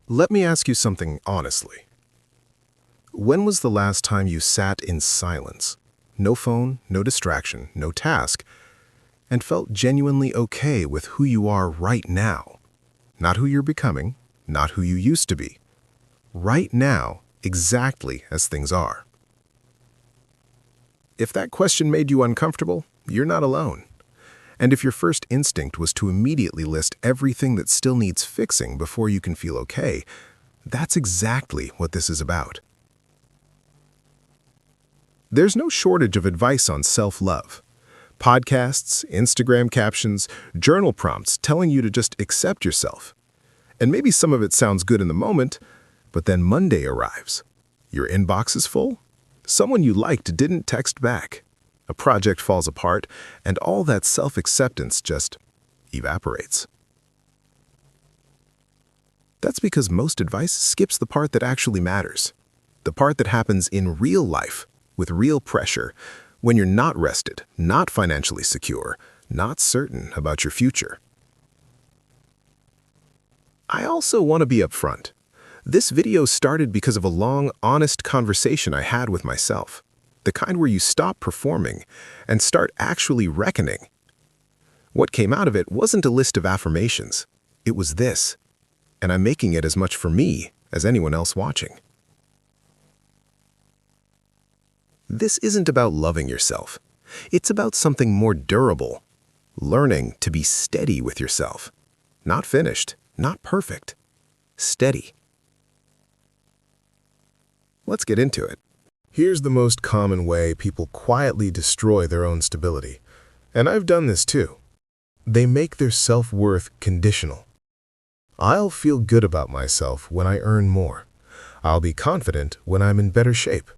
Let me ask you something honestly. When was the last time you sat in silence, no phone, no distraction, no task, and felt genuinely okay with who you are right now? Not who you're becoming, not who you used to be. Right now, exactly as things are. If that question made you uncomfortable, you're not alone. And if your first instinct was to immediately list everything that still needs fixing before you can feel okay, that's exactly what this is about. There's no shortage of advice on self-love. Podcasts, Instagram captions, journal prompts telling you to just accept yourself. And maybe some of it sounds good in the moment, but then Monday arrives. Your inbox is full. Someone you liked didn't text back. A project falls apart, and all that self-acceptance just evaporates. That's because most advice skips the part that actually matters. The part that happens in real life, with real pressure, when you're not rested, not financially secure, not certain about your future. I also want to be upfront. This video started because of a long, honest conversation I had with myself. The kind where you stop performing and start actually reckoning. What came out of it wasn't a list of affirmations. It was this. And I'm making it as much for me as anyone else watching. This isn't about loving yourself. It's about something more durable. Learning to be steady with yourself. Not finished, not perfect. Steady. Let's get into it. Here's the most common way people quietly destroy their own stability. And I've done this too. They make their self-worth conditional. I'll feel good about myself when I earn more. I'll be confident when I'm in better shape.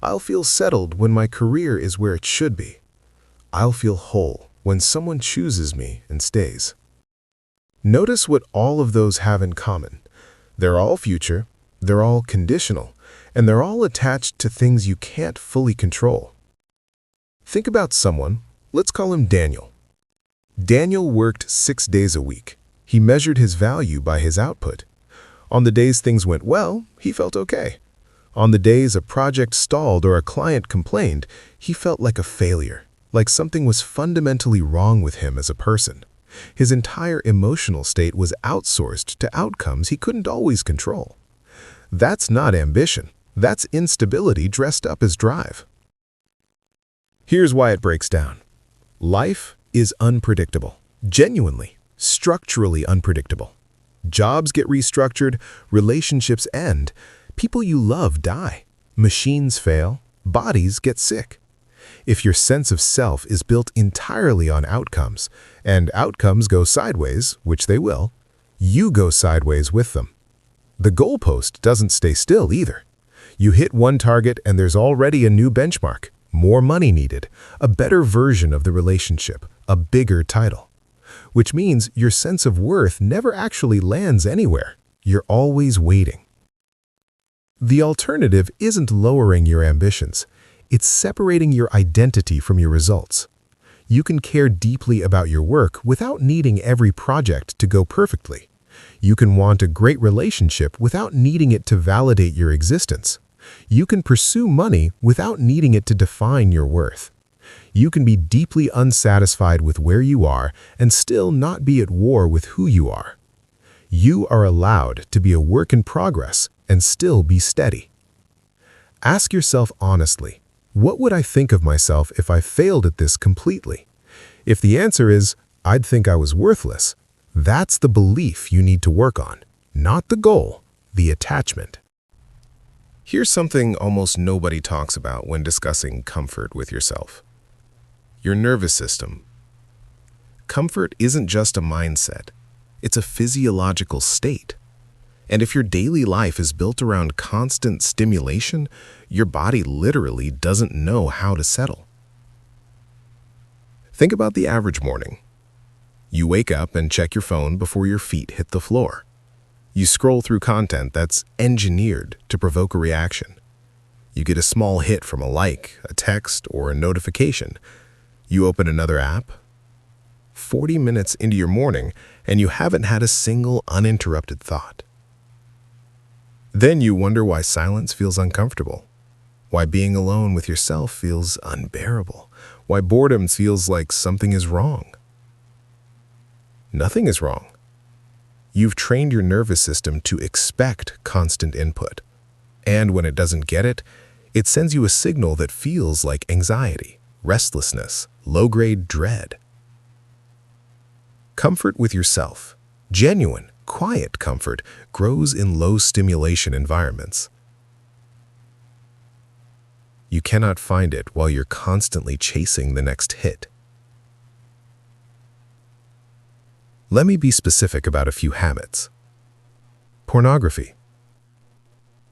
I'll feel settled when my career is where it should be. I'll feel whole when someone chooses me and stays. Notice what all of those have in common. They're all future, they're all conditional, and they're all attached to things you can't fully control. Think about someone, let's call him Daniel. Daniel worked 6 days a week. He measured his value by his output. On the days things went well, he felt okay. On the days a project stalled or a client complained, he felt like a failure, like something was fundamentally wrong with him as a person. His entire emotional state was outsourced to outcomes he couldn't always control. That's not ambition. That's instability dressed up as drive. Here's why it breaks down. Life is unpredictable. Genuinely, structurally unpredictable. Jobs get restructured, relationships end, people you love die, machines fail, bodies get sick. If your sense of self is built entirely on outcomes, and outcomes go sideways, which they will, you go sideways with them. The goalpost doesn't stay still either. You hit one target and there's already a new benchmark, more money needed, a better version of the relationship, a bigger title. Which means your sense of worth never actually lands anywhere. You're always waiting. The alternative isn't lowering your ambitions. It's separating your identity from your results. You can care deeply about your work without needing every project to go perfectly. You can want a great relationship without needing it to validate your existence. You can pursue money without needing it to define your worth. You can be deeply unsatisfied with where you are and still not be at war with who you are. You are allowed to be a work in progress and still be steady. Ask yourself honestly, what would I think of myself if I failed at this completely? If the answer is, I'd think I was worthless, that's the belief you need to work on, not the goal, the attachment. Here's something almost nobody talks about when discussing comfort with yourself. Your nervous system. Comfort isn't just a mindset, it's a physiological state. And if your daily life is built around constant stimulation, your body literally doesn't know how to settle. Think about the average morning. You wake up and check your phone before your feet hit the floor. You scroll through content that's engineered to provoke a reaction. You get a small hit from a like, a text, or a notification. You open another app. 40 minutes into your morning, and you haven't had a single uninterrupted thought. Then you wonder why silence feels uncomfortable, why being alone with yourself feels unbearable, why boredom feels like something is wrong. Nothing is wrong. You've trained your nervous system to expect constant input. And when it doesn't get it, it sends you a signal that feels like anxiety, restlessness, low-grade dread. Comfort with yourself, genuine, quiet comfort, grows in low-stimulation environments. You cannot find it while you're constantly chasing the next hit. Let me be specific about a few habits. Pornography.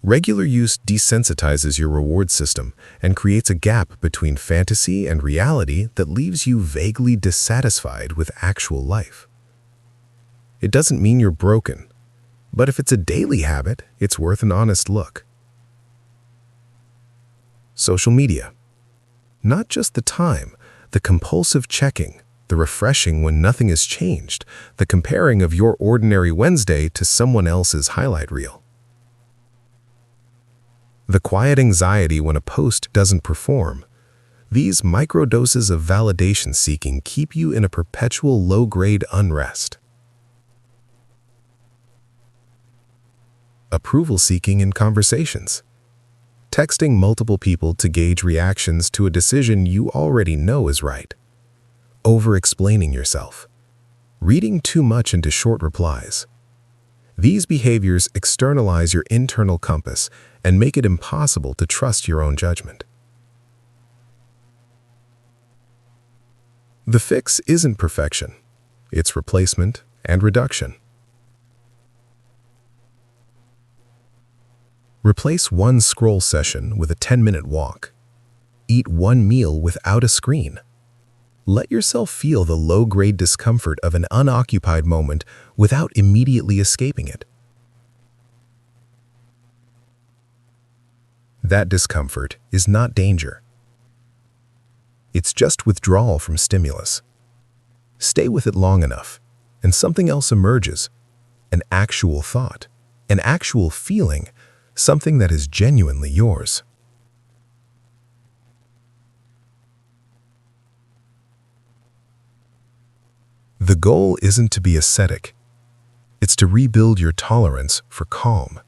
Regular use desensitizes your reward system and creates a gap between fantasy and reality that leaves you vaguely dissatisfied with actual life. It doesn't mean you're broken, but if it's a daily habit, it's worth an honest look. Social media. Not just the time, the compulsive checking, the refreshing when nothing has changed, the comparing of your ordinary Wednesday to someone else's highlight reel. The quiet anxiety when a post doesn't perform. These microdoses of validation seeking keep you in a perpetual low-grade unrest. Approval seeking in conversations. Texting multiple people to gauge reactions to a decision you already know is right. Over-explaining yourself. Reading too much into short replies. These behaviors externalize your internal compass and make it impossible to trust your own judgment. The fix isn't perfection. It's replacement and reduction. Replace one scroll session with a 10-minute walk. Eat one meal without a screen. Let yourself feel the low-grade discomfort of an unoccupied moment without immediately escaping it. That discomfort is not danger. It's just withdrawal from stimulus. Stay with it long enough, and something else emerges. An actual thought, an actual feeling, something that is genuinely yours. The goal isn't to be ascetic. It's to rebuild your tolerance for calm.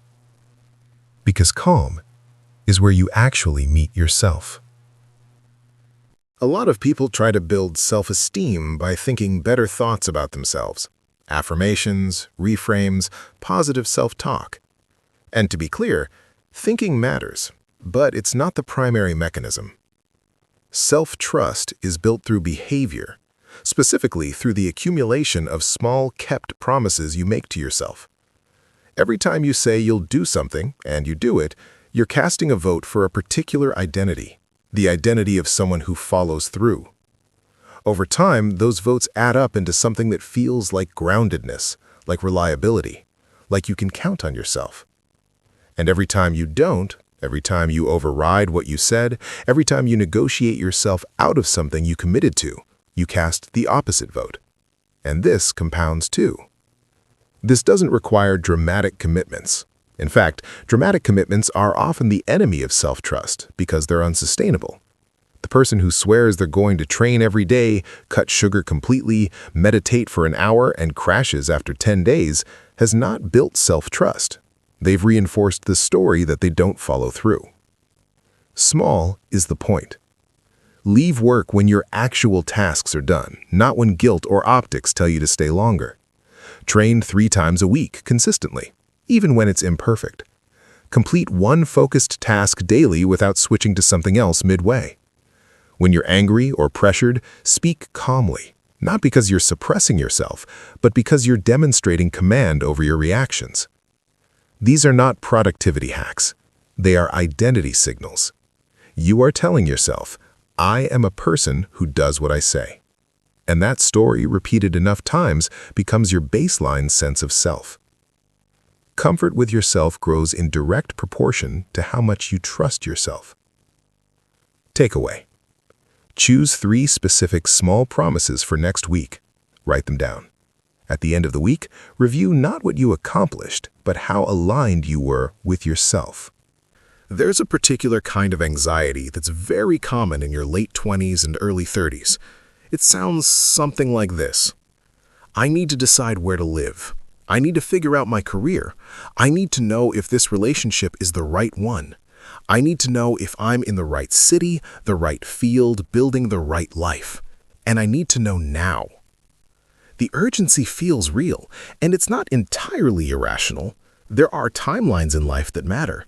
Because calm is where you actually meet yourself. A lot of people try to build self-esteem by thinking better thoughts about themselves. Affirmations, reframes, positive self-talk. And to be clear, thinking matters, but it's not the primary mechanism. Self-trust is built through behavior, specifically through the accumulation of small, kept promises you make to yourself. Every time you say you'll do something, and you do it, you're casting a vote for a particular identity, the identity of someone who follows through. Over time, those votes add up into something that feels like groundedness, like reliability, like you can count on yourself. And every time you don't, every time you override what you said, every time you negotiate yourself out of something you committed to, you cast the opposite vote. And this compounds too. This doesn't require dramatic commitments. In fact, dramatic commitments are often the enemy of self-trust because they're unsustainable. The person who swears they're going to train every day, cut sugar completely, meditate for an hour, and crashes after 10 days has not built self-trust. They've reinforced the story that they don't follow through. Small is the point. Leave work when your actual tasks are done, not when guilt or optics tell you to stay longer. Train 3 times a week consistently, even when it's imperfect. Complete one focused task daily without switching to something else midway. When you're angry or pressured, speak calmly, not because you're suppressing yourself, but because you're demonstrating command over your reactions. These are not productivity hacks. They are identity signals. You are telling yourself, I am a person who does what I say. And that story, repeated enough times, becomes your baseline sense of self. Comfort with yourself grows in direct proportion to how much you trust yourself. Takeaway. Choose 3 specific small promises for next week. Write them down. At the end of the week, review not what you accomplished, but how aligned you were with yourself. There's a particular kind of anxiety that's very common in your late 20s and early 30s. It sounds something like this. I need to decide where to live. I need to figure out my career. I need to know if this relationship is the right one. I need to know if I'm in the right city, the right field, building the right life. And I need to know now. The urgency feels real, and it's not entirely irrational. There are timelines in life that matter.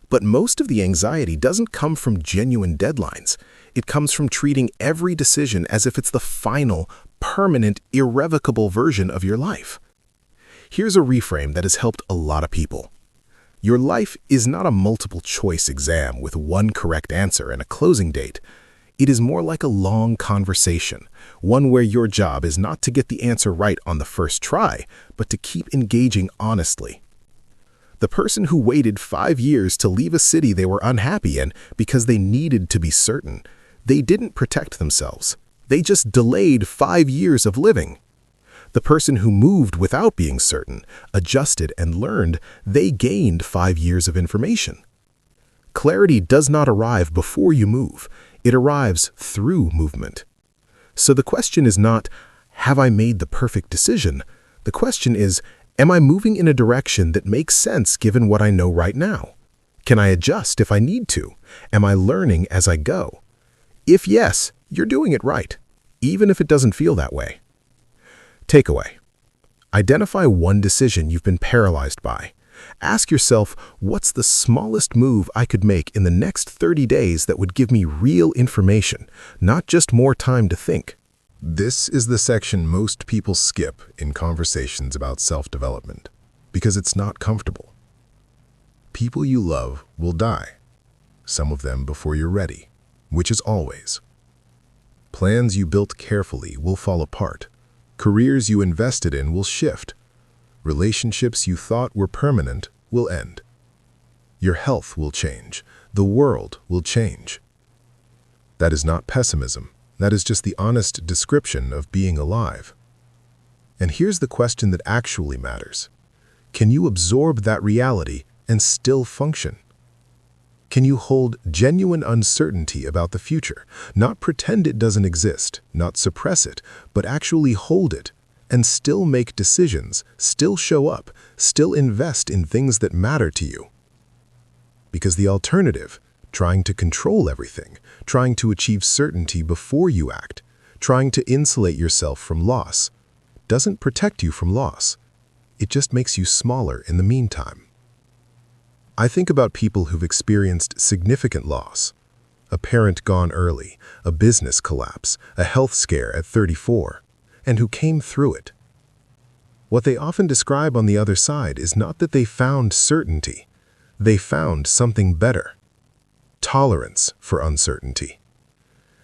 But most of the anxiety doesn't come from genuine deadlines. It comes from treating every decision as if it's the final, permanent, irrevocable version of your life. Here's a reframe that has helped a lot of people. Your life is not a multiple-choice exam with one correct answer and a closing date. It is more like a long conversation, one where your job is not to get the answer right on the first try, but to keep engaging honestly. The person who waited 5 years to leave a city they were unhappy in because they needed to be certain, they didn't protect themselves. They just delayed 5 years of living. The person who moved without being certain, adjusted and learned, they gained 5 years of information. Clarity does not arrive before you move. It arrives through movement. So the question is not, have I made the perfect decision? The question is, am I moving in a direction that makes sense given what I know right now? Can I adjust if I need to? Am I learning as I go? If yes, you're doing it right, even if it doesn't feel that way. Takeaway. Identify one decision you've been paralyzed by. Ask yourself, what's the smallest move I could make in the next 30 days that would give me real information, not just more time to think? This is the section most people skip in conversations about self-development, because it's not comfortable. People you love will die, some of them before you're ready, which is always. Plans you built carefully will fall apart. Careers you invested in will shift. Relationships you thought were permanent will end. Your health will change. The world will change. That is not pessimism. That is just the honest description of being alive. And here's the question that actually matters. Can you absorb that reality and still function? Can you hold genuine uncertainty about the future, not pretend it doesn't exist, not suppress it, but actually hold it, and still make decisions, still show up, still invest in things that matter to you? Because the alternative, trying to control everything, trying to achieve certainty before you act, trying to insulate yourself from loss, doesn't protect you from loss. It just makes you smaller in the meantime. I think about people who've experienced significant loss. A parent gone early, a business collapse, a health scare at 34, and who came through it. What they often describe on the other side is not that they found certainty. They found something better. Tolerance for uncertainty.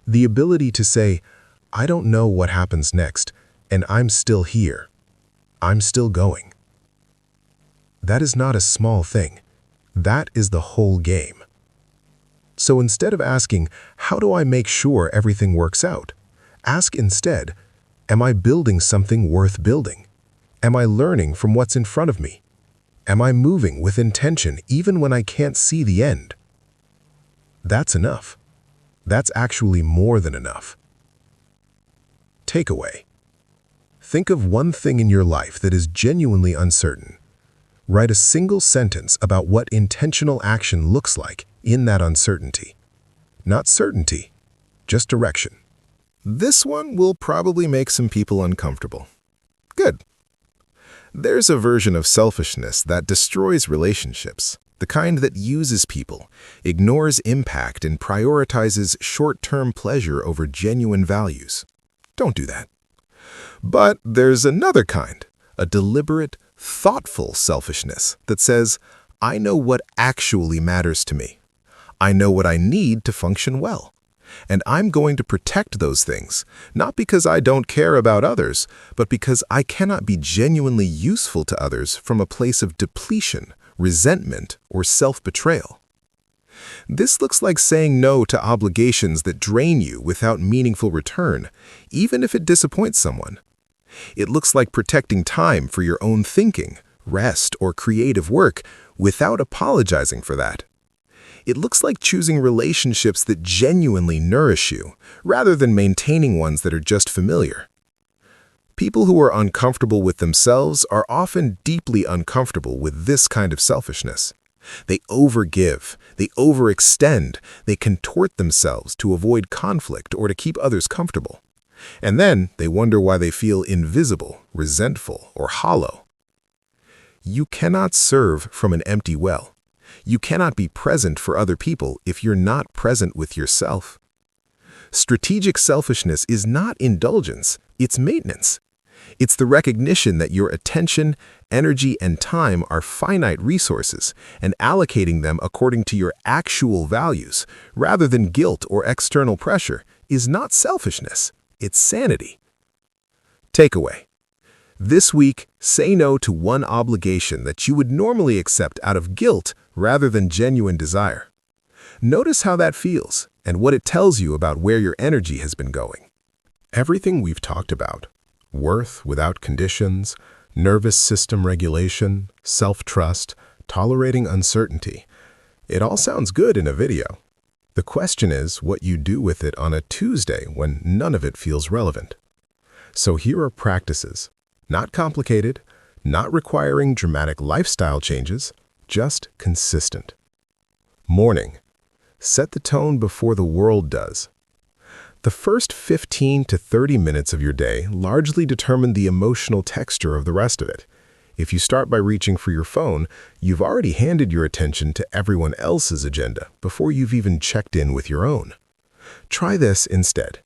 The ability to say, I don't know what happens next, and I'm still here. I'm still going. That is not a small thing. That is the whole game. So instead of asking, how do I make sure everything works out? Ask instead, am I building something worth building? Am I learning from what's in front of me? Am I moving with intention even when I can't see the end? That's enough. That's actually more than enough. Takeaway. Think of one thing in your life that is genuinely uncertain. Write a single sentence about what intentional action looks like in that uncertainty. Not certainty, just direction. This one will probably make some people uncomfortable. Good. There's a version of selfishness that destroys relationships, the kind that uses people, ignores impact, and prioritizes short-term pleasure over genuine values. Don't do that. But there's another kind, a deliberate, thoughtful selfishness that says, I know what actually matters to me. I know what I need to function well. And I'm going to protect those things, not because I don't care about others, but because I cannot be genuinely useful to others from a place of depletion, resentment, or self-betrayal. This looks like saying no to obligations that drain you without meaningful return, even if it disappoints someone. It looks like protecting time for your own thinking, rest, or creative work without apologizing for that. It looks like choosing relationships that genuinely nourish you, rather than maintaining ones that are just familiar. People who are uncomfortable with themselves are often deeply uncomfortable with this kind of selfishness. They overgive, they overextend, they contort themselves to avoid conflict or to keep others comfortable. And then they wonder why they feel invisible, resentful, or hollow. You cannot serve from an empty well. You cannot be present for other people if you're not present with yourself. Strategic selfishness is not indulgence, it's maintenance. It's the recognition that your attention, energy, and time are finite resources, and allocating them according to your actual values, rather than guilt or external pressure, is not selfishness, it's sanity. Takeaway. This week, say no to one obligation that you would normally accept out of guilt rather than genuine desire. Notice how that feels and what it tells you about where your energy has been going. Everything we've talked about, worth without conditions, nervous system regulation, self-trust, tolerating uncertainty, it all sounds good in a video. The question is what you do with it on a Tuesday when none of it feels relevant. So here are practices. Not complicated, not requiring dramatic lifestyle changes, just consistent. Morning. Set the tone before the world does. The first 15 to 30 minutes of your day largely determine the emotional texture of the rest of it. If you start by reaching for your phone, you've already handed your attention to everyone else's agenda before you've even checked in with your own. Try this instead.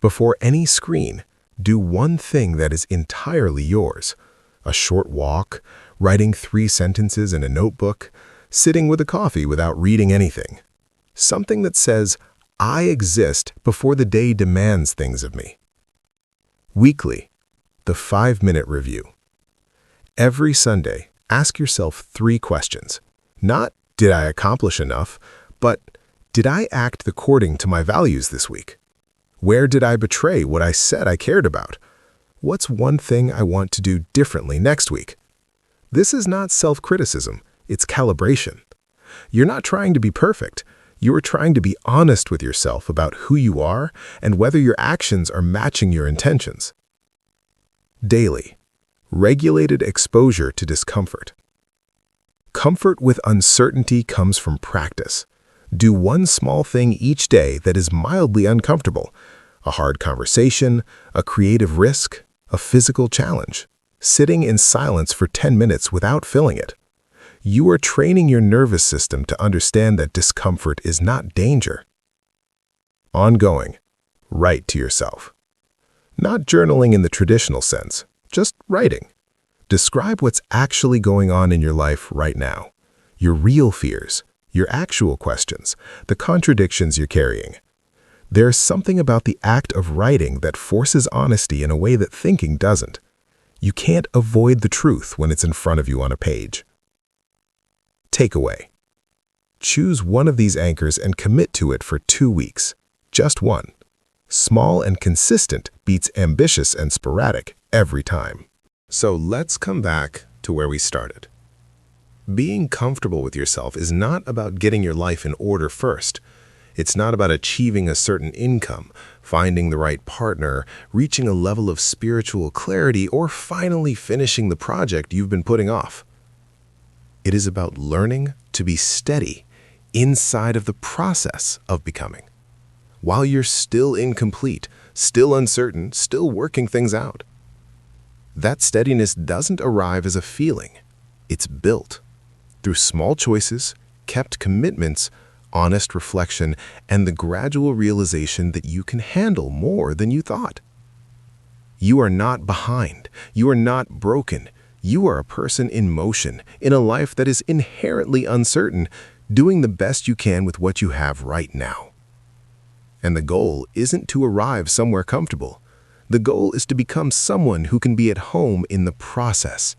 Before any screen, do one thing that is entirely yours. A short walk, writing 3 sentences in a notebook, sitting with a coffee without reading anything. Something that says, I exist before the day demands things of me. Weekly, the 5-minute review. Every Sunday, ask yourself 3 questions. Not, did I accomplish enough, but did I act according to my values this week? Where did I betray what I said I cared about? What's one thing I want to do differently next week? This is not self-criticism, it's calibration. You're not trying to be perfect. You are trying to be honest with yourself about who you are and whether your actions are matching your intentions. Daily. Regulated exposure to discomfort. Comfort with uncertainty comes from practice. Do one small thing each day that is mildly uncomfortable. A hard conversation, a creative risk, a physical challenge. Sitting in silence for 10 minutes without filling it. You are training your nervous system to understand that discomfort is not danger. Ongoing. Write to yourself. Not journaling in the traditional sense, just writing. Describe what's actually going on in your life right now. Your real fears, your actual questions, the contradictions you're carrying. There's something about the act of writing that forces honesty in a way that thinking doesn't. You can't avoid the truth when it's in front of you on a page. Takeaway. Choose one of these anchors and commit to it for 2 weeks. Just one. Small and consistent beats ambitious and sporadic every time. So let's come back to where we started. Being comfortable with yourself is not about getting your life in order first. It's not about achieving a certain income, finding the right partner, reaching a level of spiritual clarity, or finally finishing the project you've been putting off. It is about learning to be steady inside of the process of becoming. While you're still incomplete, still uncertain, still working things out. That steadiness doesn't arrive as a feeling. It's built through small choices, kept commitments, honest reflection, and the gradual realization that you can handle more than you thought. You are not behind. You are not broken. You are a person in motion, in a life that is inherently uncertain, doing the best you can with what you have right now. And the goal isn't to arrive somewhere comfortable. The goal is to become someone who can be at home in the process,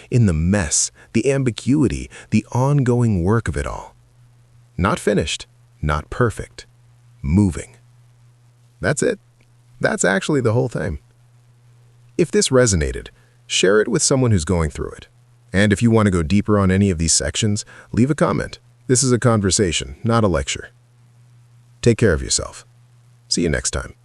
in the mess, the ambiguity, the ongoing work of it all. Not finished, not perfect, moving. That's it. That's actually the whole thing. If this resonated, share it with someone who's going through it. And if you want to go deeper on any of these sections, leave a comment. This is a conversation, not a lecture. Take care of yourself. See you next time.